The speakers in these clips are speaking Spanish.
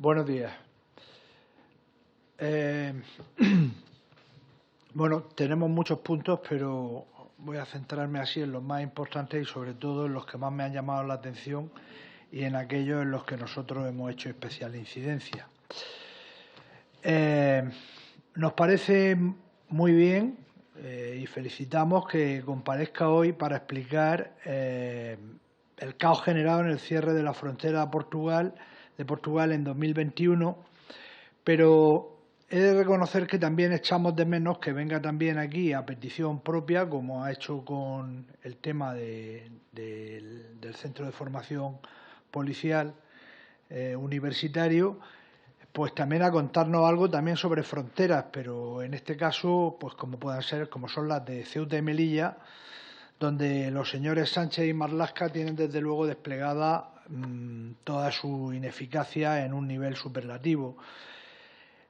Buenos días. Bueno, tenemos muchos puntos, pero voy a centrarme así en los más importantes y sobre todo en los que más me han llamado la atención y en aquellos en los que nosotros hemos hecho especial incidencia. Nos parece muy bien y felicitamos que comparezca hoy para explicar el caos generado en el cierre de la frontera de Portugal en 2021, pero he de reconocer que también echamos de menos que venga también aquí a petición propia, como ha hecho con el tema del Centro de Formación Policial Universitario, pues también a contarnos algo también sobre fronteras, pero en este caso, pues como son las de Ceuta y Melilla, donde los señores Sánchez y Marlaska tienen desde luego desplegada toda su ineficacia en un nivel superlativo,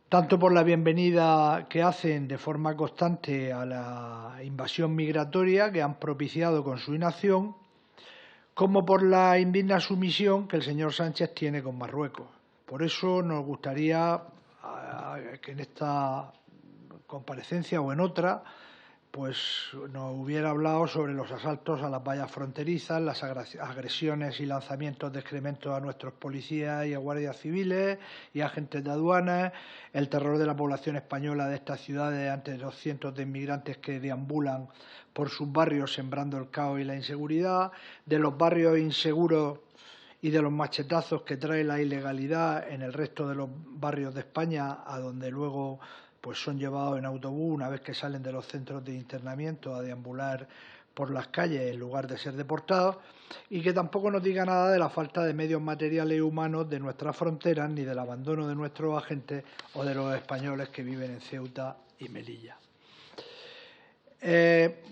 tanto por la bienvenida que hacen de forma constante a la invasión migratoria que han propiciado con su inacción, como por la indigna sumisión que el señor Sánchez tiene con Marruecos. Por eso nos gustaría que en esta comparecencia o en otra pues nos hubiera hablado sobre los asaltos a las vallas fronterizas, las agresiones y lanzamientos de excrementos a nuestros policías y a guardias civiles y agentes de aduanas, el terror de la población española de estas ciudades ante los cientos de inmigrantes que deambulan por sus barrios sembrando el caos y la inseguridad, de los barrios inseguros y de los machetazos que trae la ilegalidad en el resto de los barrios de España, a donde luego pues son llevados en autobús una vez que salen de los centros de internamiento a deambular por las calles en lugar de ser deportados, y que tampoco nos diga nada de la falta de medios materiales y humanos de nuestras fronteras, ni del abandono de nuestros agentes o de los españoles que viven en Ceuta y Melilla.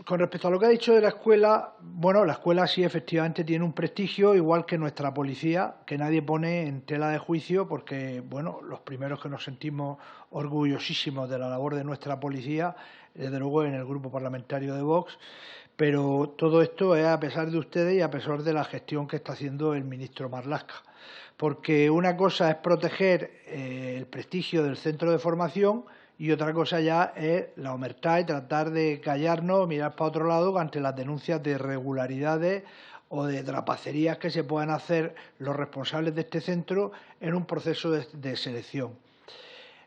Con respecto a lo que ha dicho de la escuela, bueno, la escuela sí efectivamente tiene un prestigio, igual que nuestra policía, que nadie pone en tela de juicio, porque, bueno, los primeros que nos sentimos orgullosísimos de la labor de nuestra policía, desde luego en el grupo parlamentario de Vox, pero todo esto es a pesar de ustedes y a pesar de la gestión que está haciendo el ministro Marlaska. Porque una cosa es proteger el prestigio del centro de formación y otra cosa ya es la omertad y tratar de callarnos o mirar para otro lado ante las denuncias de irregularidades o de trapacerías que se puedan hacer los responsables de este centro en un proceso de selección.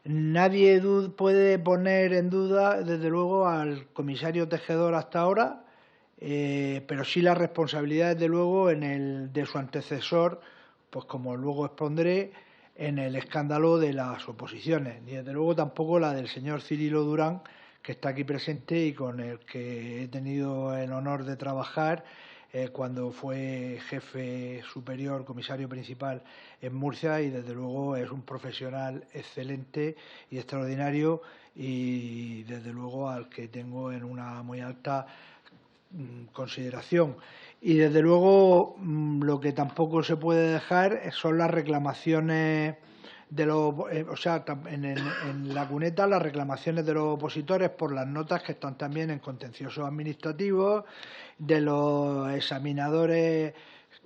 Nadie puede poner en duda, desde luego, al comisario Tejedor hasta ahora, pero sí la responsabilidad, desde luego, de su antecesor, pues como luego expondré, en el escándalo de las oposiciones, ni desde luego tampoco la del señor Cirilo Durán, que está aquí presente y con el que he tenido el honor de trabajar cuando fue jefe superior, comisario principal en Murcia, y desde luego es un profesional excelente y extraordinario y desde luego al que tengo en una muy alta consideración. Y desde luego lo que tampoco se puede dejar son las reclamaciones de los, en la cuneta, las reclamaciones de los opositores por las notas que están también en contenciosos administrativos, de los examinadores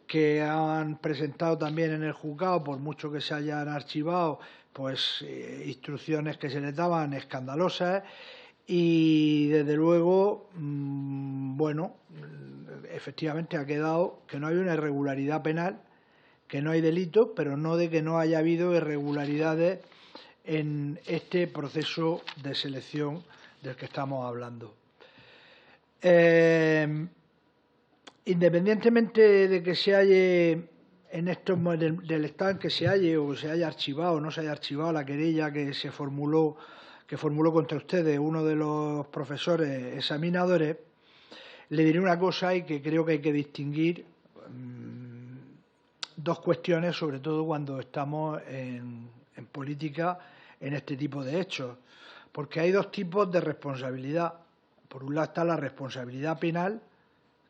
que han presentado también en el juzgado, por mucho que se hayan archivado, pues instrucciones que se les daban escandalosas. Y desde luego, bueno, efectivamente ha quedado que no hay una irregularidad penal, que no hay delito, pero no de que no haya habido irregularidades en este proceso de selección del que estamos hablando. Independientemente de que se halle en estos del estado en que se halle o se haya archivado o no se haya archivado la querella que formuló contra ustedes uno de los profesores examinadores, le diré una cosa y que creo que hay que distinguir dos cuestiones, sobre todo cuando estamos en política en este tipo de hechos, porque hay dos tipos de responsabilidad. Por un lado está la responsabilidad penal,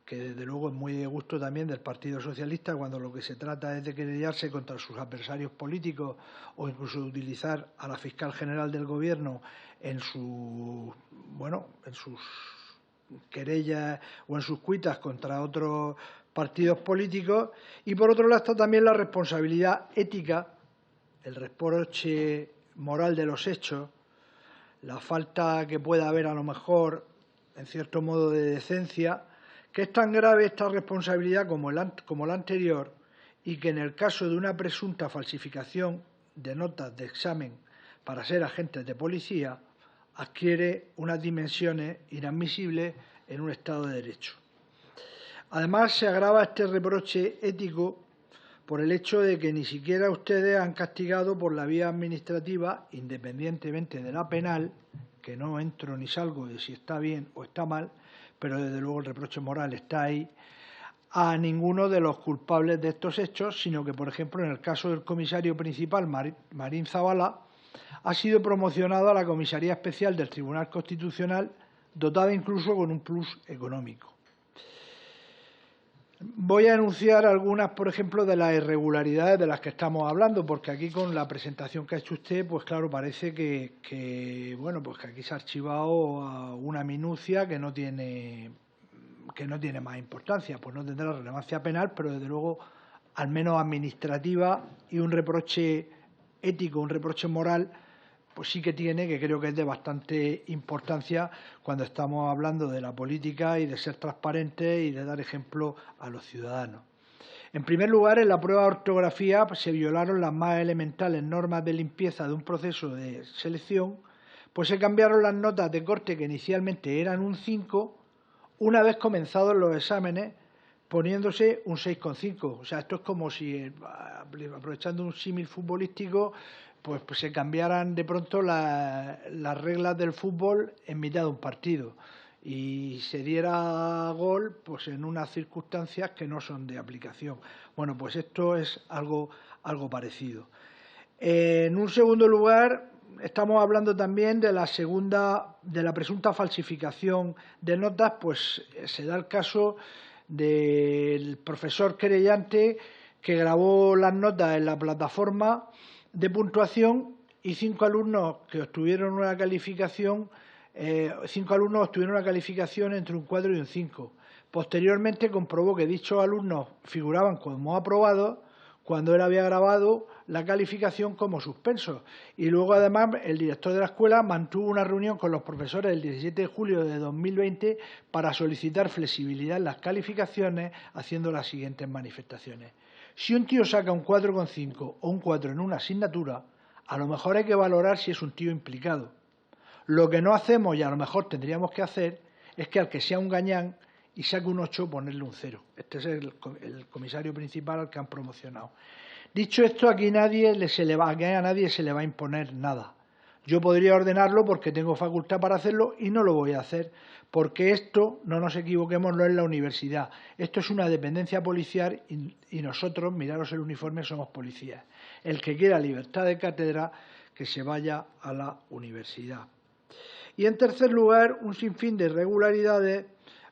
que desde luego es muy de gusto también del Partido Socialista cuando lo que se trata es de querellarse contra sus adversarios políticos o incluso de utilizar a la fiscal general del Gobierno en sus querellas o en sus cuitas contra otros partidos políticos. Y por otro lado está también la responsabilidad ética el reproche moral de los hechos, la falta que pueda haber a lo mejor, en cierto modo, de decencia, que es tan grave esta responsabilidad como la anterior y que en el caso de una presunta falsificación de notas de examen para ser agentes de policía, adquiere unas dimensiones inadmisibles en un Estado de Derecho. Además, se agrava este reproche ético por el hecho de que ni siquiera ustedes han castigado por la vía administrativa, independientemente de la penal, que no entro ni salgo de si está bien o está mal, pero desde luego el reproche moral está ahí, a ninguno de los culpables de estos hechos, sino que, por ejemplo, en el caso del comisario principal, Marín Zavala, ha sido promocionado a la Comisaría Especial del Tribunal Constitucional, dotada incluso con un plus económico. Voy a enunciar algunas, por ejemplo, de las irregularidades de las que estamos hablando, porque aquí con la presentación que ha hecho usted, pues claro, parece que bueno, pues que aquí se ha archivado una minucia que no tiene más importancia, pues no tendrá relevancia penal, pero desde luego al menos administrativa, y un reproche ético, un reproche moral, pues sí que tiene, que creo que es de bastante importancia cuando estamos hablando de la política y de ser transparentes y de dar ejemplo a los ciudadanos. En primer lugar, en la prueba de ortografía se violaron las más elementales normas de limpieza de un proceso de selección, pues se cambiaron las notas de corte que inicialmente eran un 5, una vez comenzados los exámenes, poniéndose un 6,5. O sea, esto es como si, aprovechando un símil futbolístico, pues se cambiaran de pronto las reglas del fútbol en mitad de un partido y se diera gol pues en unas circunstancias que no son de aplicación. Bueno, pues esto es algo parecido. En un segundo lugar, estamos hablando también de la presunta falsificación de notas, pues se da el caso del profesor querellante que grabó las notas en la plataforma de puntuación y 5 alumnos obtuvieron una calificación entre un 4 y un 5. Posteriormente comprobó que dichos alumnos figuraban como aprobados cuando él había grabado la calificación como suspenso. Y luego, además, el director de la escuela mantuvo una reunión con los profesores el 17 de julio de 2020 para solicitar flexibilidad en las calificaciones, haciendo las siguientes manifestaciones. Si un tío saca un 4,5 o un 4 en una asignatura, a lo mejor hay que valorar si es un tío implicado. Lo que no hacemos, y a lo mejor tendríamos que hacer, es que al que sea un gañán y saque un 8, ponerle un 0. Este es el comisario principal al que han promocionado. Dicho esto, aquí a nadie se le va a imponer nada. Yo podría ordenarlo porque tengo facultad para hacerlo y no lo voy a hacer, porque esto, no nos equivoquemos, no es la universidad. Esto es una dependencia policial y nosotros, miraros el uniforme, somos policías. El que quiera libertad de cátedra, que se vaya a la universidad. Y en tercer lugar, un sinfín de irregularidades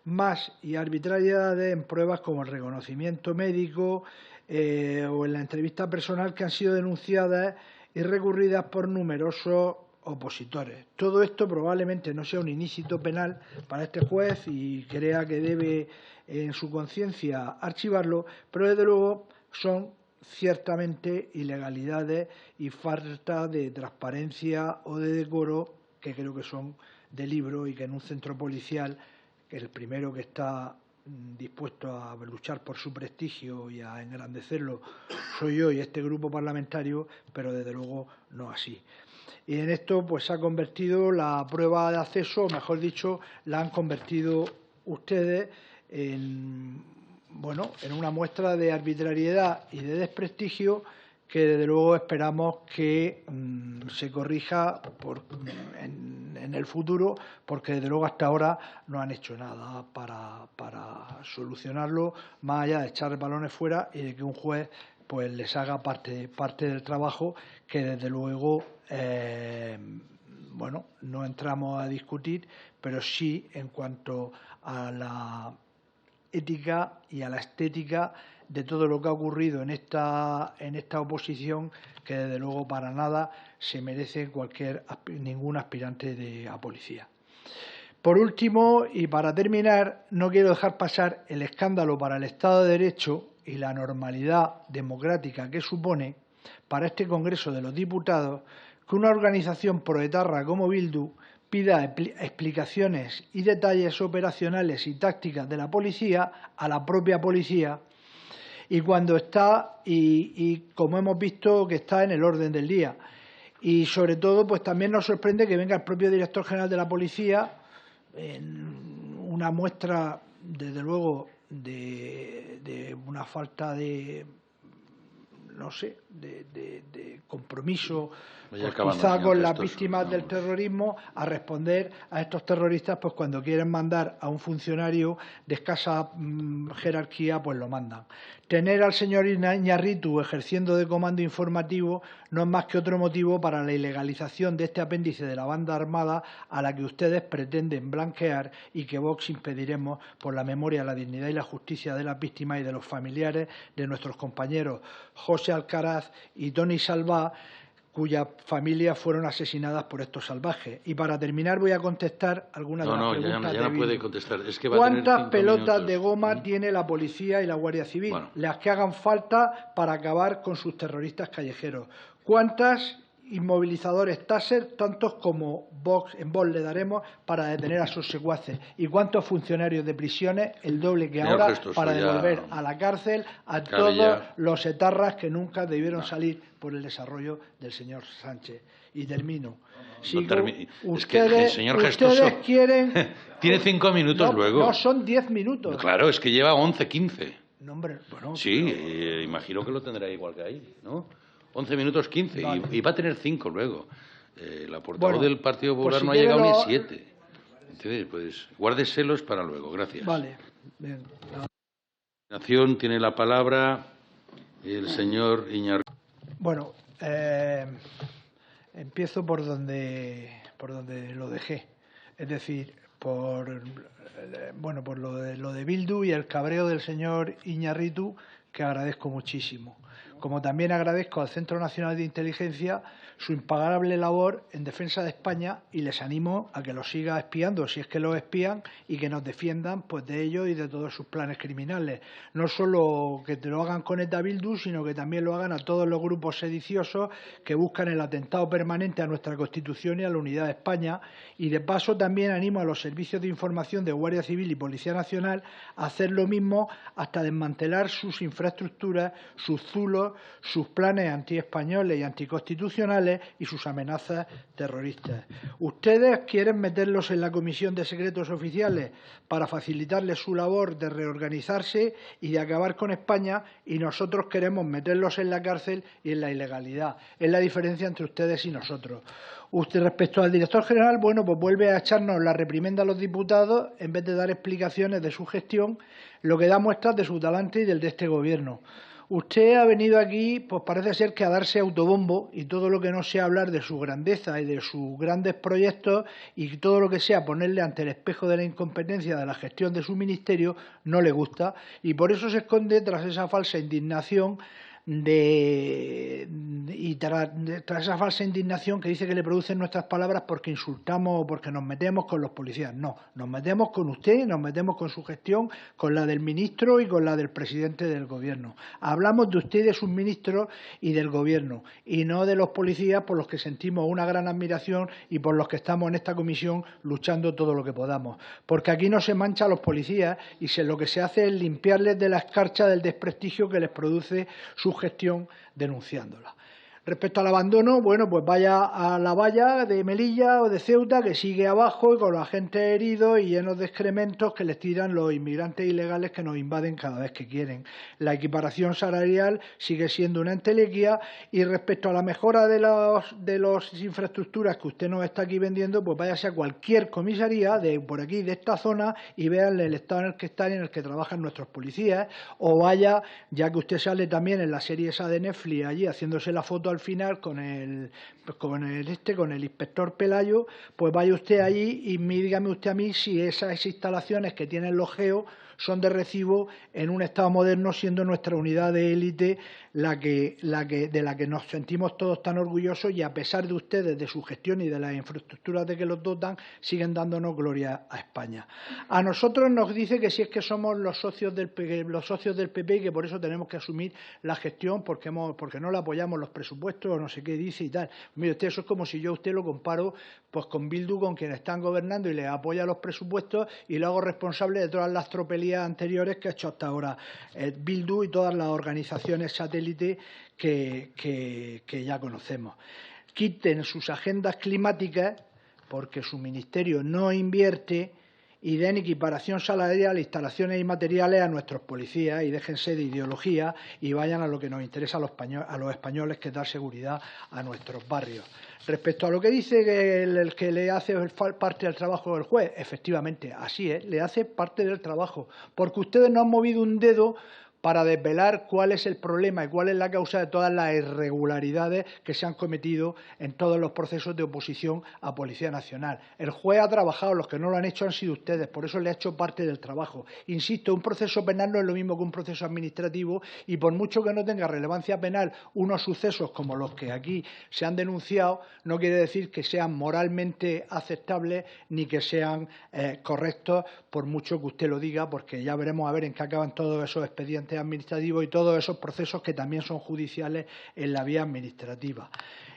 más y arbitrariedades en pruebas como el reconocimiento médico o en la entrevista personal que han sido denunciadas y recurridas por numerosos opositores. Todo esto probablemente no sea un ilícito penal para este juez y crea que debe en su conciencia archivarlo, pero desde luego son ciertamente ilegalidades y falta de transparencia o de decoro que creo que son de libro y que en un centro policial, que el primero que está dispuesto a luchar por su prestigio y a engrandecerlo soy yo y este grupo parlamentario, pero desde luego no así. Y en esto pues se ha convertido la prueba de acceso, o mejor dicho, la han convertido ustedes en una muestra de arbitrariedad y de desprestigio que desde luego esperamos que se corrija en el futuro, porque desde luego hasta ahora no han hecho nada para solucionarlo, más allá de echar balones fuera y de que un juez pues les haga parte del trabajo que desde luego no entramos a discutir, pero sí en cuanto a la ética y a la estética de todo lo que ha ocurrido en esta oposición, que desde luego para nada se merece ningún aspirante a policía. Por último, y para terminar, no quiero dejar pasar el escándalo para el Estado de Derecho y la normalidad democrática que supone para este Congreso de los Diputados que una organización proetarra como Bildu pida explicaciones y detalles operacionales y tácticas de la policía a la propia policía, y cuando está, y como hemos visto, que está en el orden del día. Y sobre todo, pues también nos sorprende que venga el propio director general de la policía, en una muestra, desde luego, de una falta de, no sé, de compromiso, pues quizá con las víctimas del terrorismo, a responder a estos terroristas, pues cuando quieren mandar a un funcionario de escasa jerarquía, pues lo mandan. Tener al señor Iñarritu ejerciendo de comando informativo no es más que otro motivo para la ilegalización de este apéndice de la banda armada a la que ustedes pretenden blanquear y que Vox impediremos por la memoria, la dignidad y la justicia de las víctimas y de los familiares de nuestros compañeros José Alcaraz y Tony Salvá, cuyas familias fueron asesinadas por estos salvajes. Y para terminar voy a contestar algunas de las preguntas. Ya no puede contestar. Es que ¿Cuántas pelotas de goma tiene la policía y la Guardia Civil? Bueno. Las que hagan falta para acabar con sus terroristas callejeros. ¿Cuántas inmovilizadores Taser, tantos como en Vox le daremos para detener a sus secuaces? ¿Y cuántos funcionarios de prisiones, el doble que ahora, para devolver a la cárcel a todos los etarras que nunca debieron salir por el desarrollo del señor Sánchez? Y termino. Es que el señor Gestoso quieren... tiene 5 minutos luego. No, son 10 minutos. No, claro, es que lleva 11, 15. No, hombre, bueno, sí, imagino que lo tendrá igual que ahí, ¿no? 11 minutos 15, vale. Y va a tener 5 luego. La portavoz del Partido Popular no ha llegado ni a 7. Entonces, pues guárdeselos para luego. Gracias. Vale. Bien. Nación tiene la palabra el señor Iñárritu. Bueno, empiezo por donde lo dejé. Es decir, por lo de Bildu y el cabreo del señor Iñárritu, que agradezco muchísimo. Como también agradezco al Centro Nacional de Inteligencia su impagable labor en defensa de España, y les animo a que lo siga espiando, si es que lo espían, y que nos defiendan pues de ellos y de todos sus planes criminales. No solo que te lo hagan con ETA Bildu, sino que también lo hagan a todos los grupos sediciosos que buscan el atentado permanente a nuestra Constitución y a la unidad de España. Y de paso también animo a los servicios de información de Guardia Civil y Policía Nacional a hacer lo mismo, hasta desmantelar sus infraestructuras, sus zulos, sus planes antiespañoles y anticonstitucionales y sus amenazas terroristas. Ustedes quieren meterlos en la Comisión de Secretos Oficiales para facilitarles su labor de reorganizarse y de acabar con España, y nosotros queremos meterlos en la cárcel y en la ilegalidad. Es la diferencia entre ustedes y nosotros. Usted, respecto al director general, bueno, pues vuelve a echarnos la reprimenda a los diputados en vez de dar explicaciones de su gestión, lo que da muestras de su talante y del de este Gobierno. Usted ha venido aquí, pues parece ser que a darse autobombo, y todo lo que no sea hablar de su grandeza y de sus grandes proyectos, y todo lo que sea ponerle ante el espejo de la incompetencia de la gestión de su ministerio, no le gusta, y por eso se esconde tras esa falsa indignación tras esa falsa indignación que dice que le producen nuestras palabras porque insultamos o porque nos metemos con los policías. No, nos metemos con usted, nos metemos con su gestión, con la del ministro y con la del presidente del Gobierno. Hablamos de usted y de sus ministros y del Gobierno, y no de los policías, por los que sentimos una gran admiración y por los que estamos en esta comisión luchando todo lo que podamos. Porque aquí no se mancha a los policías, y lo que se hace es limpiarles de la escarcha del desprestigio que les produce su gestión denunciándola. Respecto al abandono, bueno, pues vaya a la valla de Melilla o de Ceuta, que sigue abajo y con la gente heridos y llenos de excrementos que les tiran los inmigrantes ilegales que nos invaden cada vez que quieren. La equiparación salarial sigue siendo una entelequia, y respecto a la mejora de las infraestructuras que usted nos está aquí vendiendo, pues váyase a cualquier comisaría de por aquí, de esta zona, y vean el estado en el que están y en el que trabajan nuestros policías, o vaya, ya que usted sale también en la serie esa de Netflix allí haciéndose la foto al final con el inspector Pelayo, pues vaya usted allí y dígame usted a mí si esas instalaciones que tienen los GEO son de recibo en un Estado moderno, siendo nuestra unidad de élite de la que nos sentimos todos tan orgullosos, y a pesar de ustedes, de su gestión y de las infraestructuras de que los dotan, siguen dándonos gloria a España. A nosotros nos dice que si es que somos los socios del PP y que por eso tenemos que asumir la gestión porque no le apoyamos los presupuestos o no sé qué dice y tal. Mire usted, eso es como si yo a usted lo comparo pues con Bildu, con quienes están gobernando y les apoya los presupuestos, y lo hago responsable de todas las tropelías anteriores que ha hecho hasta ahora Bildu y todas las organizaciones satélite que ya conocemos. Quiten sus agendas climáticas porque su ministerio no invierte, y den equiparación salarial, instalaciones y materiales a nuestros policías, y déjense de ideología y vayan a lo que nos interesa a los españoles, que es dar seguridad a nuestros barrios. Respecto a lo que dice que le hace parte del trabajo del juez, efectivamente, así es, le hace parte del trabajo, porque ustedes no han movido un dedo para desvelar cuál es el problema y cuál es la causa de todas las irregularidades que se han cometido en todos los procesos de oposición a Policía Nacional. El juez ha trabajado, los que no lo han hecho han sido ustedes, por eso le ha hecho parte del trabajo. Insisto, un proceso penal no es lo mismo que un proceso administrativo, y por mucho que no tenga relevancia penal unos sucesos como los que aquí se han denunciado, no quiere decir que sean moralmente aceptables ni que sean correctos, por mucho que usted lo diga, porque ya veremos a ver en qué acaban todos esos expedientes administrativos y todos esos procesos que también son judiciales en la vía administrativa.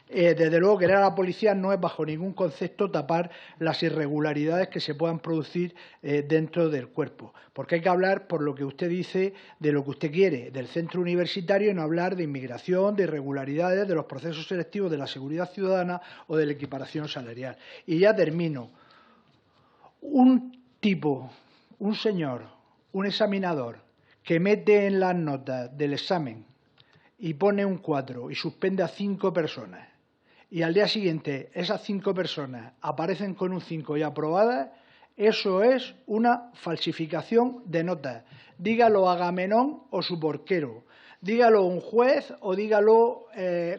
Desde luego, querer a la policía no es bajo ningún concepto tapar las irregularidades que se puedan producir dentro del cuerpo, porque hay que hablar, por lo que usted dice, de lo que usted quiere, del centro universitario, y no hablar de inmigración, de irregularidades, de los procesos selectivos de la seguridad ciudadana o de la equiparación salarial. Y ya termino. Un tipo, un señor, un examinador, que mete en las notas del examen y pone un 4 y suspende a 5 personas, y al día siguiente esas 5 personas aparecen con un 5 y aprobadas, eso es una falsificación de notas. Dígalo Agamenón o su porquero, dígalo un juez o dígalo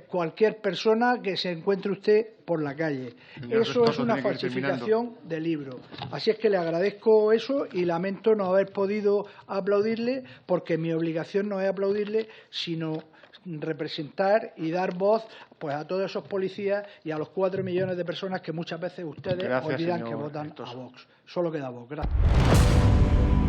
cualquier persona que se encuentre usted por la calle. Eso es una falsificación de libro. Así es que le agradezco eso y lamento no haber podido aplaudirle, porque mi obligación no es aplaudirle, sino representar y dar voz pues a todos esos policías y a los 4 millones de personas que muchas veces ustedes olvidan que votan a Vox. Solo queda Vox. Gracias.